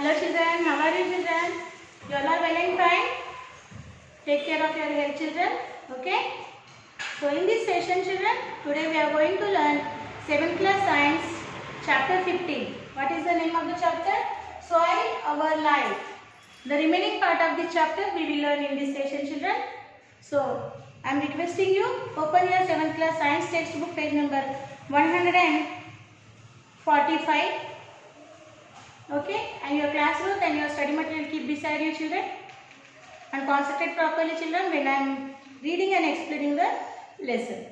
Hello children, how are you children? You all are well and fine? Take care of your health children, okay? So in this session children, today we are going to learn 7th class science chapter 15. What is the name of the chapter? Soil, our life. The remaining part of the chapter we will learn in this session children. So I am requesting you open your 7th class science textbook page number 145. Okay, and your classwork and your study material keep beside you children, and concentrate properly children when I am reading and explaining the lesson.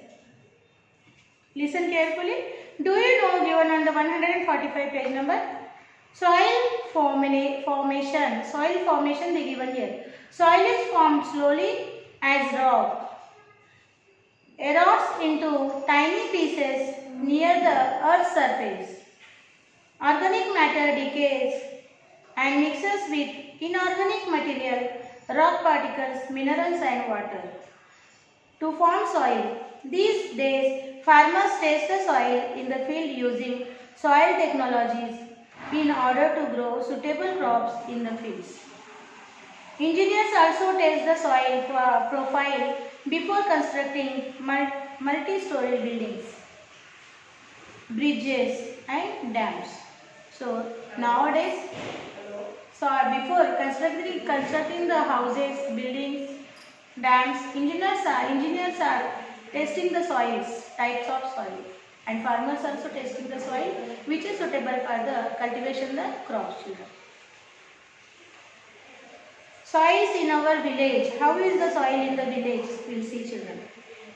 Listen carefully. Do you know, given on the 145 page number, soil formation. Soil formation they given here. Soil is formed slowly as rock erodes into tiny pieces near the earth's surface. Organic matter decays and mixes with inorganic material, rock particles, minerals and water to form soil. These days, farmers test the soil in the field using soil technologies in order to grow suitable crops in the fields. Engineers also test the soil profile before constructing multi-story buildings, bridges and dams. So nowadays, before constructing the houses, buildings, dams, engineers are testing the soils, types of soil, and farmers also testing the soil which is suitable for the cultivation the crops children. Soils in our village. How is the soil in the village? We'll see children.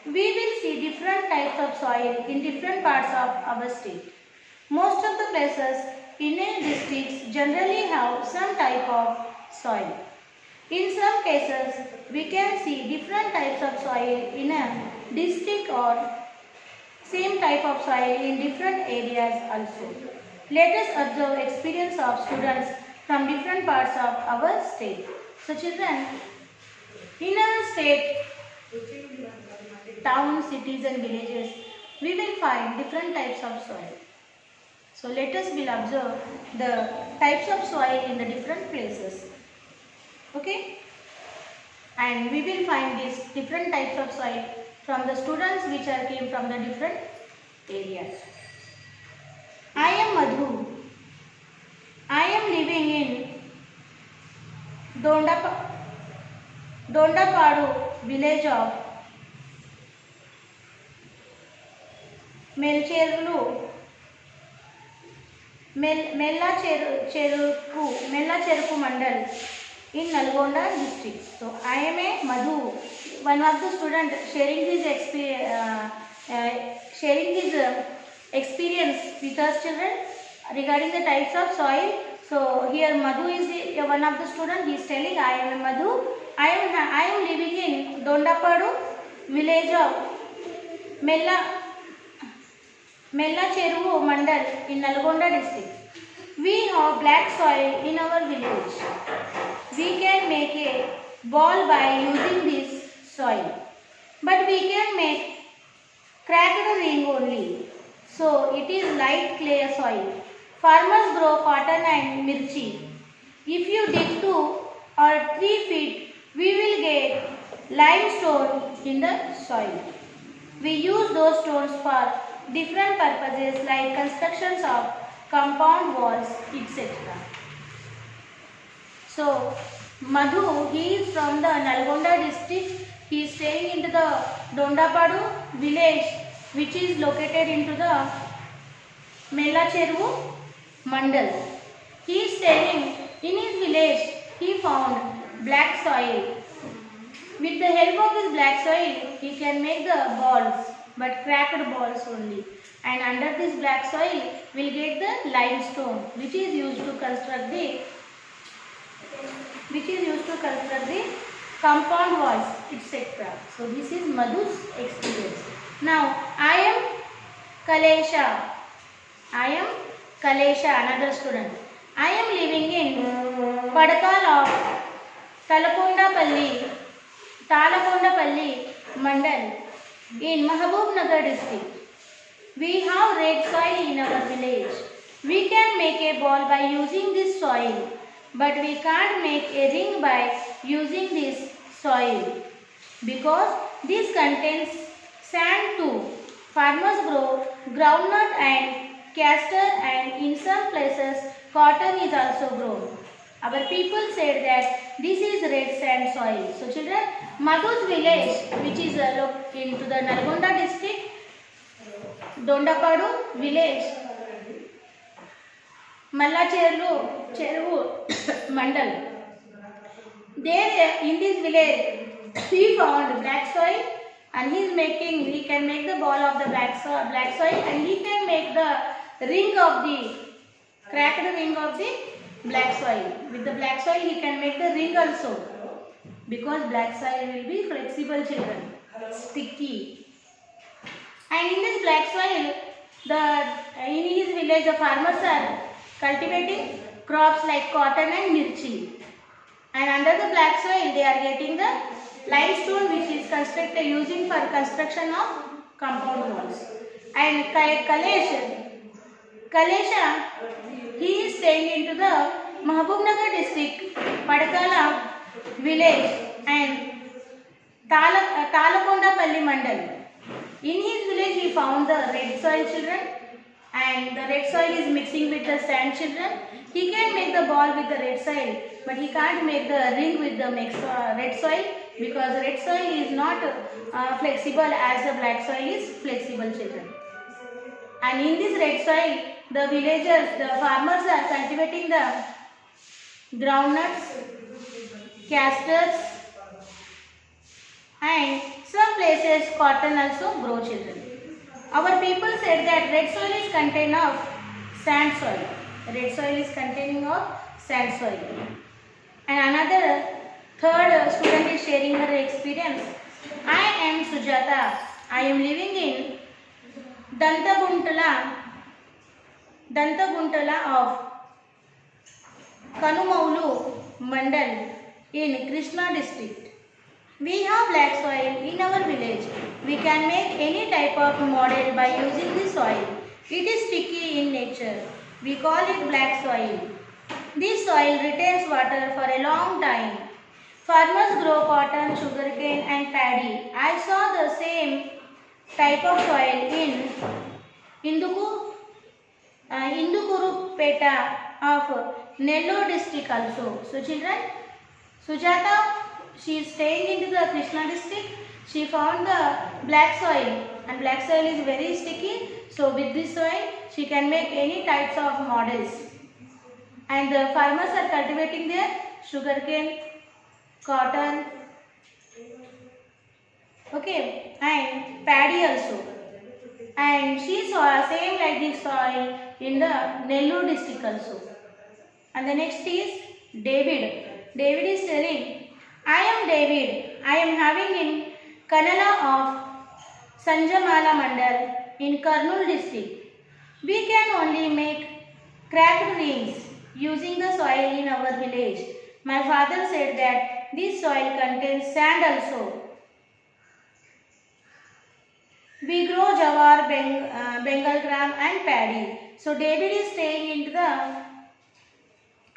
We will see different types of soil in different parts of our state. Most of the places in a district generally have some type of soil. In some cases, we can see different types of soil in a district or same type of soil in different areas also. Let us observe experience of students from different parts of our state. So children, in our state, towns, cities and villages, we will find different types of soil. So let us will observe the types of soil in the different places. Okay? And we will find these different types of soil from the students which are came from the different areas. I am Madhu. I am living in Dondapadu village of Mella Cheruku Mandal in Nalgonda district. So I am a Madhu, one of the student sharing his experience with us children regarding the types of soil. So here Madhu is one of the student. He is telling, I am a Madhu. I am living in Dondapadu village of Mella Cheruku Mandal in Nalgonda district. We have black soil in our village. We can make a ball by using this soil. But we can make cracked ring only. So it is light clay soil. Farmers grow cotton and mirchi. If you dig 2 or 3 feet, we will get limestone in the soil. We use those stones for different purposes like constructions of compound walls, etc. So Madhu, he is from the Nalgonda district. He is staying into the Dondapadu village which is located into the Mella Cheruku Mandal. He is staying in his village. He found black soil. With the help of this black soil, he can make the balls, but cracked balls only. And under this black soil, we'll get the limestone, which is used to construct the compound walls, etc. So this is Madhu's experience. Now I am Kalesha, another student. I am living in Padakal of Talakondapalli Mandal in Mahabubnagar district. We have red soil in our village. We can make a ball by using this soil. but we can't make a ring by using this soil because this contains sand too. Farmers grow groundnut and castor, and in some places cotton is also grown. Our people said that this is red sand soil. So children, Madhu's village, which is into the Nalgonda district, Dondapadu village, Mallacheruvu Mandal. There in this village he found black soil, and he can make the ball of the black soil, and he can make the cracked ring of the black soil. With the black soil he can make the ring also, because black soil will be flexible children, sticky. And in this black soil, in his village the farmers are cultivating crops like cotton and mirchi. And under the black soil they are getting the limestone, which is constructed using for construction of compound walls. And Kalesha, he is staying into the Mahabubnagar district, Padakala village and Talakondapalli Mandal. In his village he found the red soil children, and the red soil is mixing with the sand children. He can make the ball with the red soil, but he can't make the ring with the red soil, because red soil is not flexible as the black soil is flexible children. And in this red soil, the villagers, the farmers are cultivating the groundnuts, castors, and some places cotton also grow children. Our people said that red soil is contained of sand soil. Red soil is containing of sand soil. And another third student is sharing her experience. I am Sujata. I am living in Dantaguntala of Kanumaulu Mandal in Krishna district. We have black soil in our village. We can make any type of model by using this soil. It is sticky in nature. We call it black soil. This soil retains water for a long time. Farmers grow cotton, sugarcane and paddy. I saw the same type of soil in Indugurupeta of Nellore district also. So children, Sujata, she is staying into the Krishna district. She found the black soil, and black soil is very sticky. So with this soil she can make any types of models. And the farmers are cultivating their sugarcane, cotton, okay, and paddy also. And she saw same like this soil in the Nellore district also. And the next is David. David is telling, I am David. I am having in Kanala of Sanjamala Mandal in Kurnool district. We can only make cracked rings using the soil in our village. My father said that this soil contains sand also. We grow jawar, bengal gram and paddy. So David is staying into the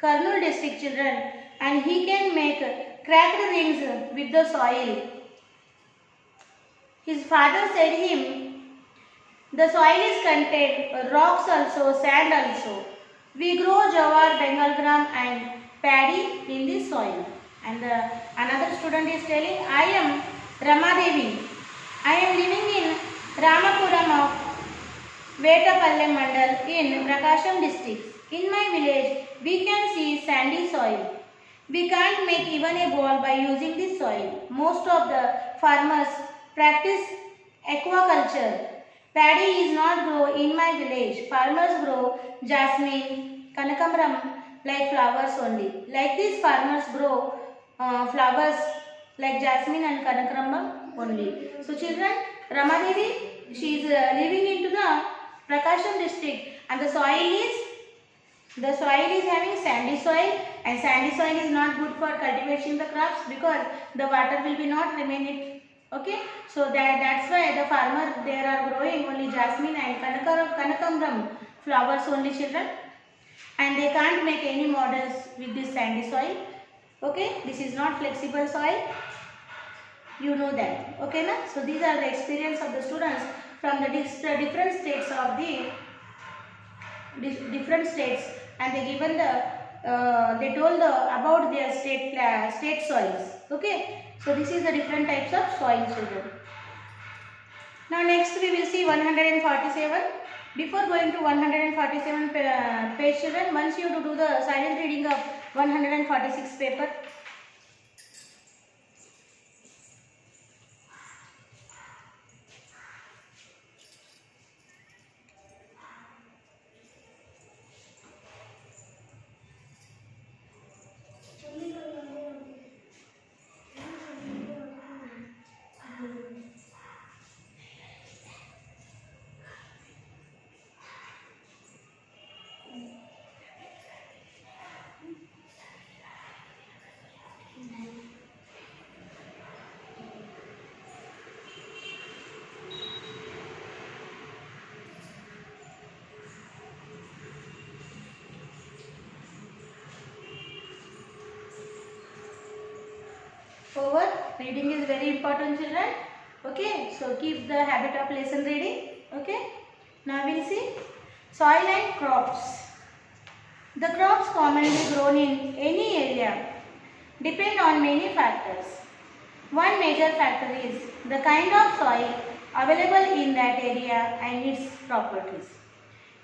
Kurnool district children, and he can make cracked rings with the soil. His father said him, the soil is contained rocks also, sand also. We grow jawar, bengal gram and paddy in this soil. And another student is telling, I am Ramadevi. I am living in Ramapuram of Vetapallem Mandal in Prakasham district. In my village, we can see sandy soil. We can't make even a ball by using this soil. Most of the farmers practice aquaculture. Paddy is not grown in my village. Farmers grow jasmine, kanakamram like flowers only. Like this, farmers grow flowers like jasmine and kanakamram only. So children, Ramadevi, she is living into the Prakasham district, and the soil is having sandy soil, and sandy soil is not good for cultivating the crops because the water will be not remain it. Okay, so that's why the farmer there are growing only jasmine and kanakamram flowers only children. and they can't make any models with this sandy soil. Okay, this is not flexible soil. You know that. Okay, na? So these are the experience of the students from the different states of the different states, and they given the they told about their state soils. Okay, so this is the different types of soil, children. Now next we will see 147. Before going to 147 page, children, once you do the silent reading of 146 paper. Over. Reading is very important, children. Okay, so keep the habit of lesson reading. Okay, now we will see soil and crops. The crops commonly grown in any area depend on many factors. One major factor is the kind of soil available in that area and its properties.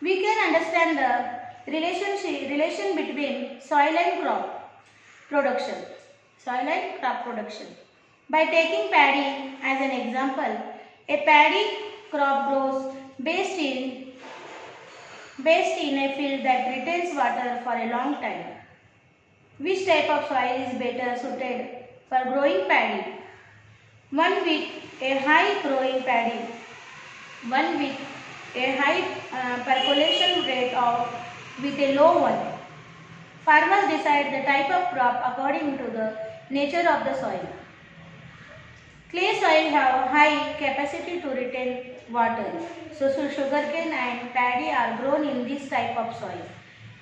We can understand the relation between soil and crop production. By taking paddy as an example, a paddy crop grows based in a field that retains water for a long time. Which type of soil is better suited for growing paddy? One with a high percolation rate with a low one. Farmers decide the type of crop according to the nature of the soil. Clay soil have high capacity to retain water. So sugarcane and paddy are grown in this type of soil.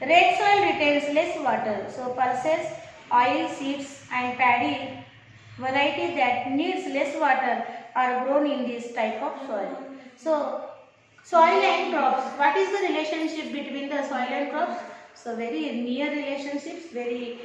Red soil retains less water. So pulses, oil seeds and paddy varieties that needs less water are grown in this type of soil. So soil and crops. What is the relationship between the soil and crops? So very near relationships, very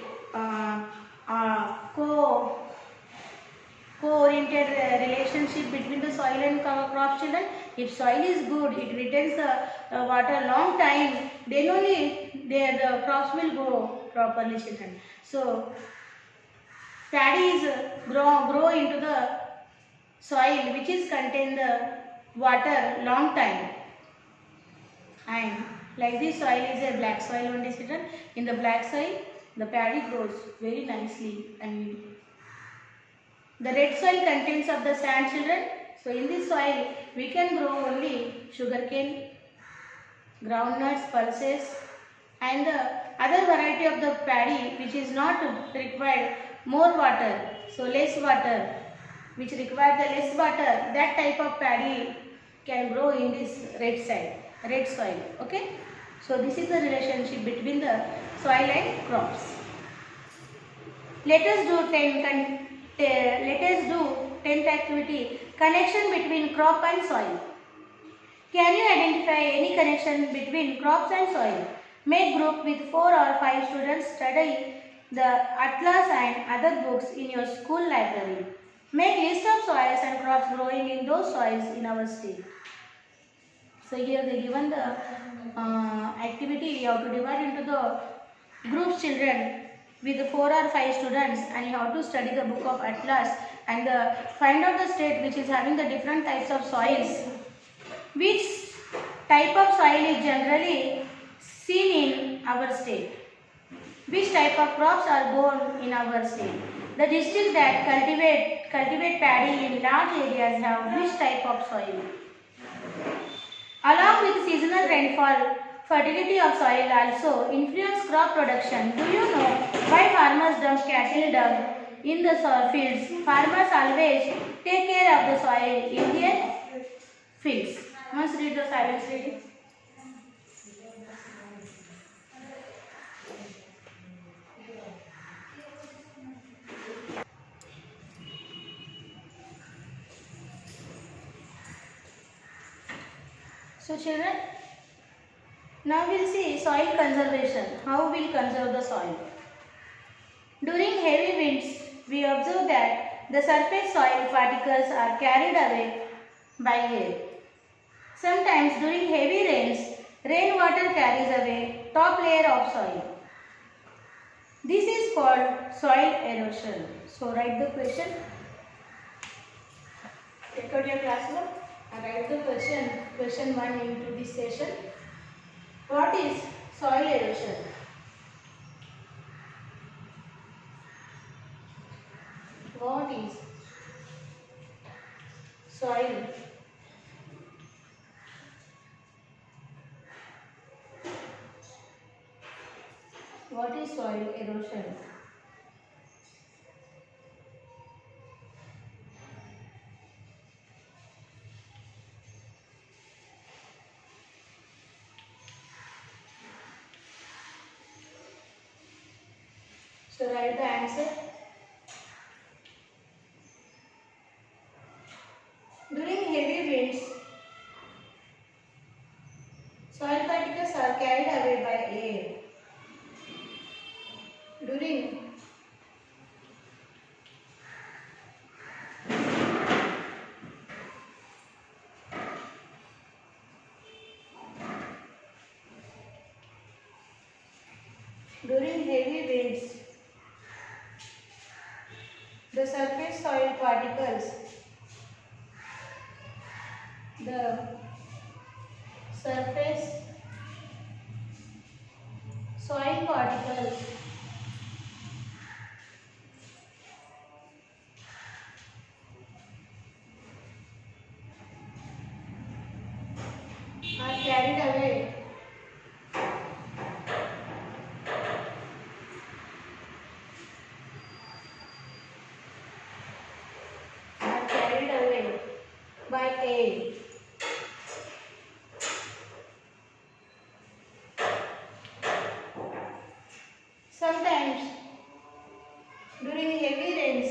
co-oriented relationship between the soil and crop, children. If soil is good, it retains the water long time, then only the crops will grow properly, children. So paddy is grow into the soil which is contain the water long time, and like this soil is a black soil only, children. In the black soil the paddy grows very nicely, and the red soil contains of the sand, children. So in this soil we can grow only sugarcane, groundnuts, pulses and the other variety of the paddy which is not required more water, so less water, which require the less water, that type of paddy can grow in this red soil. Okay, so this is the relationship between the soil and crops. Let us do 10th activity, connection between crop and soil. Can you identify any connection between crops and soil? Make group with 4 or 5 students study the atlas and other books in your school library. Make list of soils and crops growing in those soils in our state. So here they given the activity. You have to divide into the groups, children, with 4 or 5 students, and you have to study the book of atlas and find out the state which is having the different types of soils. Which type of soil is generally seen in our state? Which type of crops are grown in our state? The districts that cultivate paddy in large areas have which type of soil? Along with seasonal rainfall, fertility of soil also influence crop production. Do you know why farmers dump cattle dung in the fields? Farmers always take care of the soil in their fields. Must read the silence reading. So children, now we'll see soil conservation. How we'll conserve the soil. During heavy winds, we observe that the surface soil particles are carried away by air. Sometimes during heavy rains, rainwater carries away top layer of soil. This is called soil erosion. So write the question. Take out your classwork and write the question 1 into this session. What is soil erosion? What is soil? What is soil erosion? So write the answer. During heavy winds, soil particles are carried away by air. During heavy winds, the surface soil particles, are carried away by air. Sometimes during heavy rains,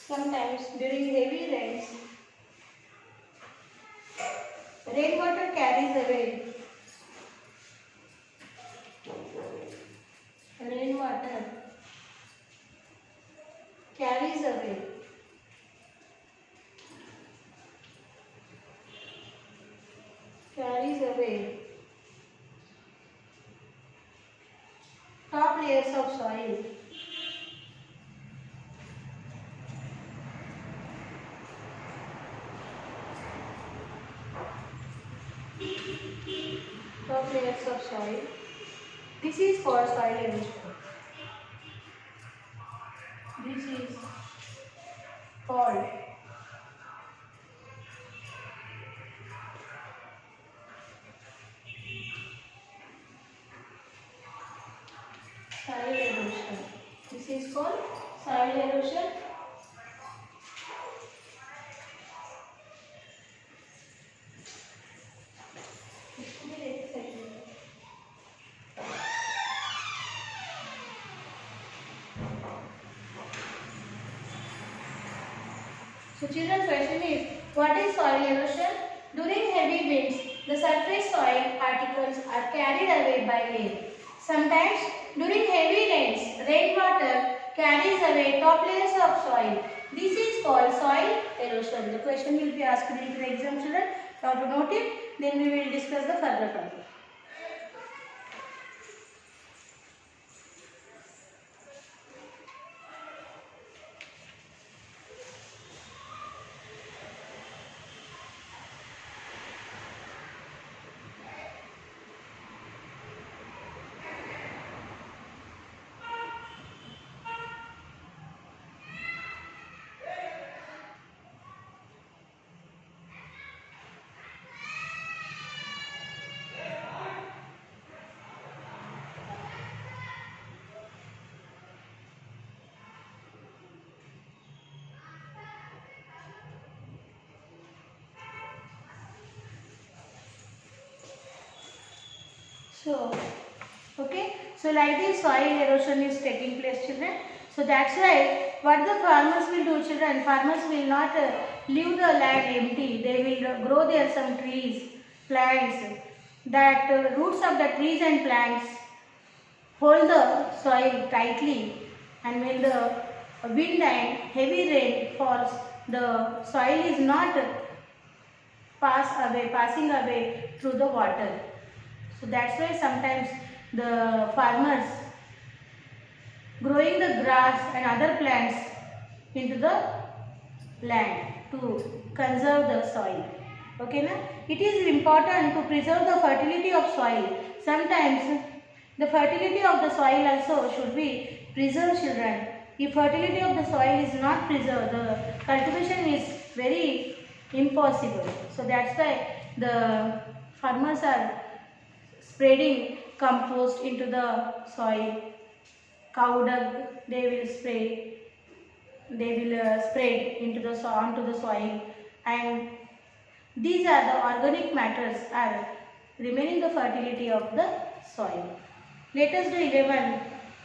sometimes during heavy rains, rainwater carries away. Rainwater carries away top layers of soil. Top layers of soil. This is called soil erosion. This is called soil erosion. This is called soil erosion. So children, question is, what is soil erosion? During heavy winds, the surface soil particles are carried away by air. Sometimes during heavy rains, rainwater carries away top layers of soil. This is called soil erosion. The question will be asked in the exam, children. You have to note it. Then we will discuss the further topic. So, okay, so like this soil erosion is taking place, children. So that's why what the farmers will do, children, farmers will not leave the land empty. They will grow there some trees, plants. That roots of the trees and plants hold the soil tightly, and when the wind and heavy rain falls, the soil is not passing away through the water. So that's why sometimes the farmers growing the grass and other plants into the land to conserve the soil. Okay, na? It is important to preserve the fertility of soil. Sometimes the fertility of the soil also should be preserved, children. If fertility of the soil is not preserved, the cultivation is very impossible. So that's why the farmers are spreading compost into the soil. Cow dung they will spray, they will spread into the onto the soil, and these are the organic matters are remaining the fertility of the soil. Let us do 11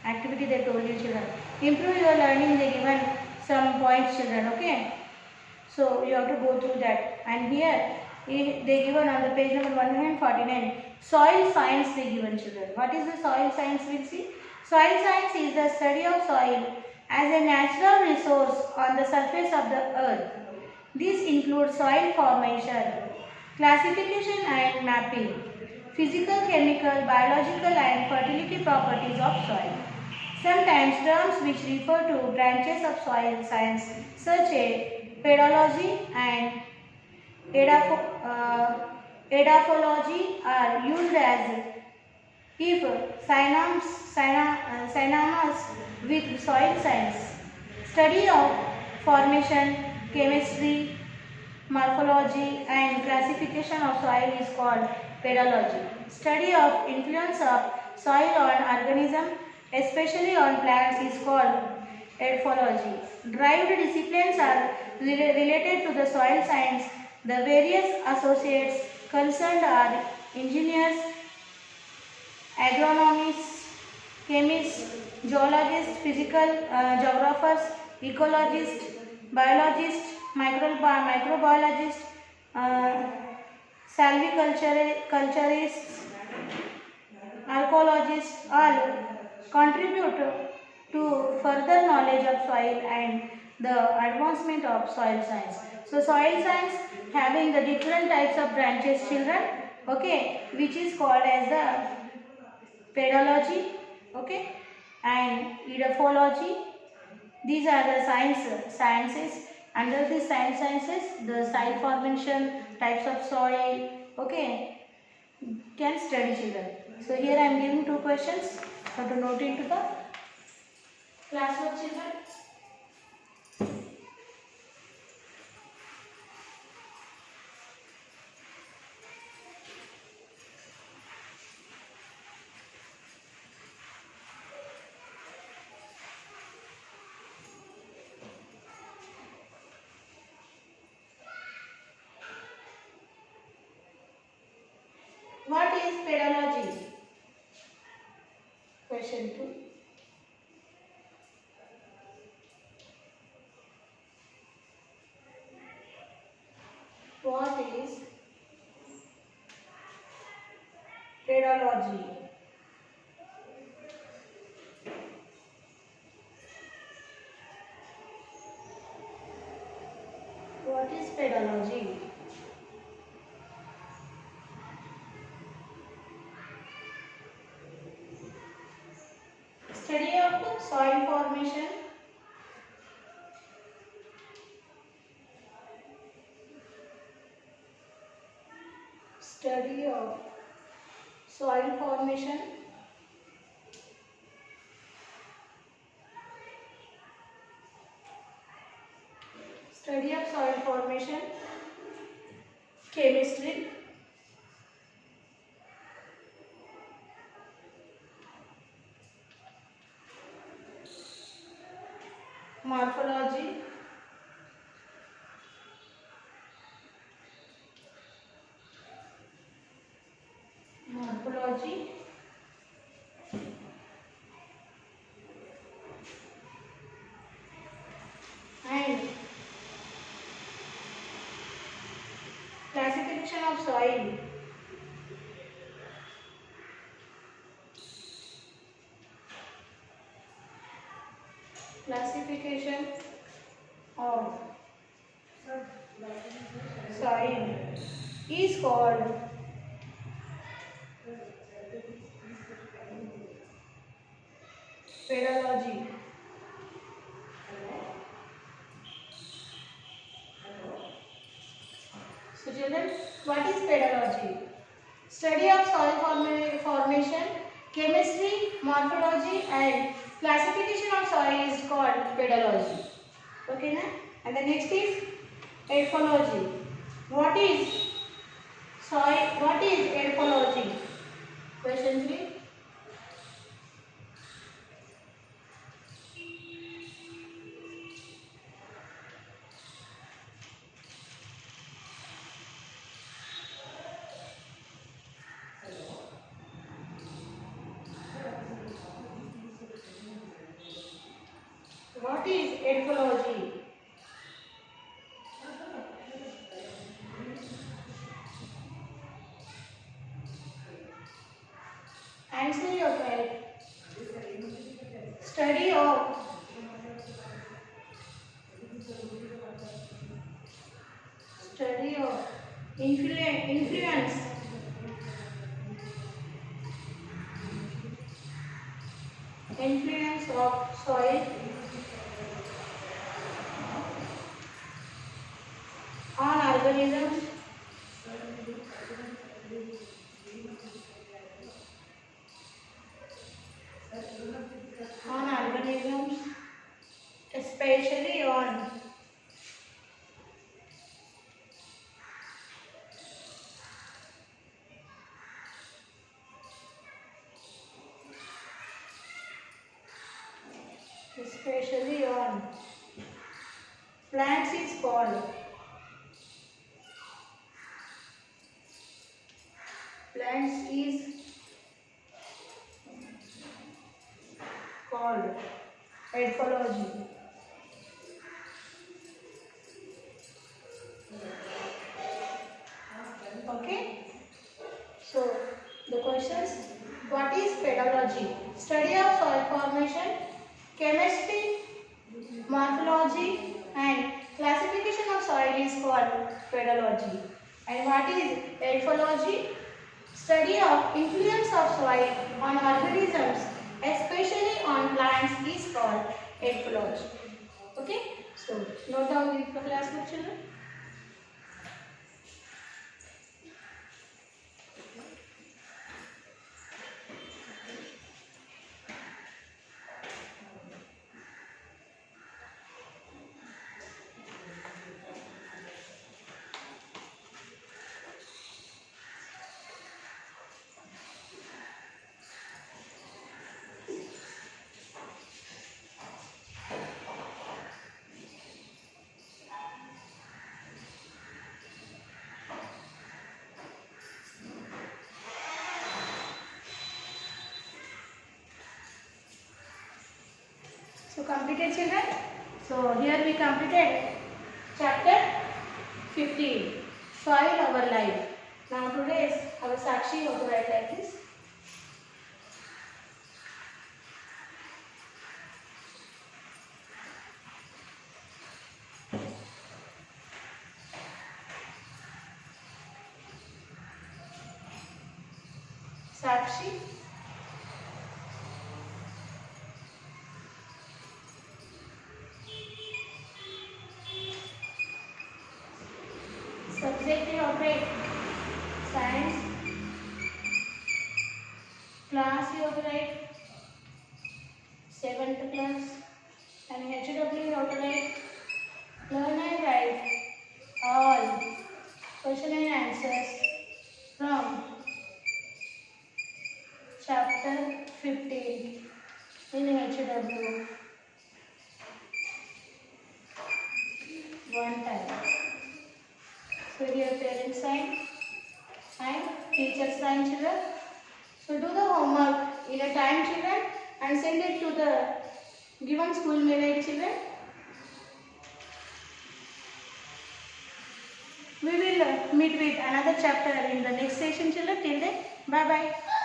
activity they told you, children. Improve your learning, they given some points, children. Okay, so you have to go through that, and here they given on the page number 149 soil science they given, children. What is the soil science? We'll see. Soil science is the study of soil as a natural resource on the surface of the earth. This includes soil formation, classification and mapping, physical, chemical, biological and fertility properties of soil. Sometimes terms which refer to branches of soil science such as pedology and edaphology are used as if synonymous with soil science. Study of formation, chemistry, morphology and classification of soil is called pedology. Study of influence of soil on organism, especially on plants, is called edaphology. Derived disciplines are related to the soil science. The various associates concerned are engineers, agronomists, chemists, geologists, physical geographers, ecologists, biologists, microbiologists, salviculturists, archaeologists, all contribute to further knowledge of soil and the advancement of soil science. So soil science having the different types of branches, children, okay, which is called as the pedology, okay, and edaphology. These are the sciences. Under the sciences, the soil formation, types of soil, okay, can study, children. So here I am giving two questions. Have to note into the classwork, children. What is pedology? Question 2. What is pedology? What is pedology? Study of soil formation, study of soil formation, study of soil formation, chemistry, morphology, classification of soil. Classification of soil is called pedology. So children, what is pedology? Study of soil formation, chemistry, morphology and classification of soil is called pedology. Okay, na? And the next is edapology. What is soil? What is edapology? Question 3. What is edapology? Answer your correct. Study of influence of soil on organisms especially on plants is called edapology. Okay. So the questions: what is pedology? Study of soil formation, chemistry, morphology and classification of soil is called pedology. And what is edapology? Study of influence of soil on organisms, especially on plants, is called edapology. Okay. So note down the classroom, children. So completed, children. So here we completed chapter 15, Soil Our Life. Now today's our Sakshi will write like this. Sakshi subject you operate science, class you operate 7th class, and HW you operate learn and write all question and answers from chapter 15 in HW one time. So here parents sign and teachers sign, children. So do the homework in a time, children, and send it to the given school mail ID, children. We will meet with another chapter in the next session, children. Till then, bye bye.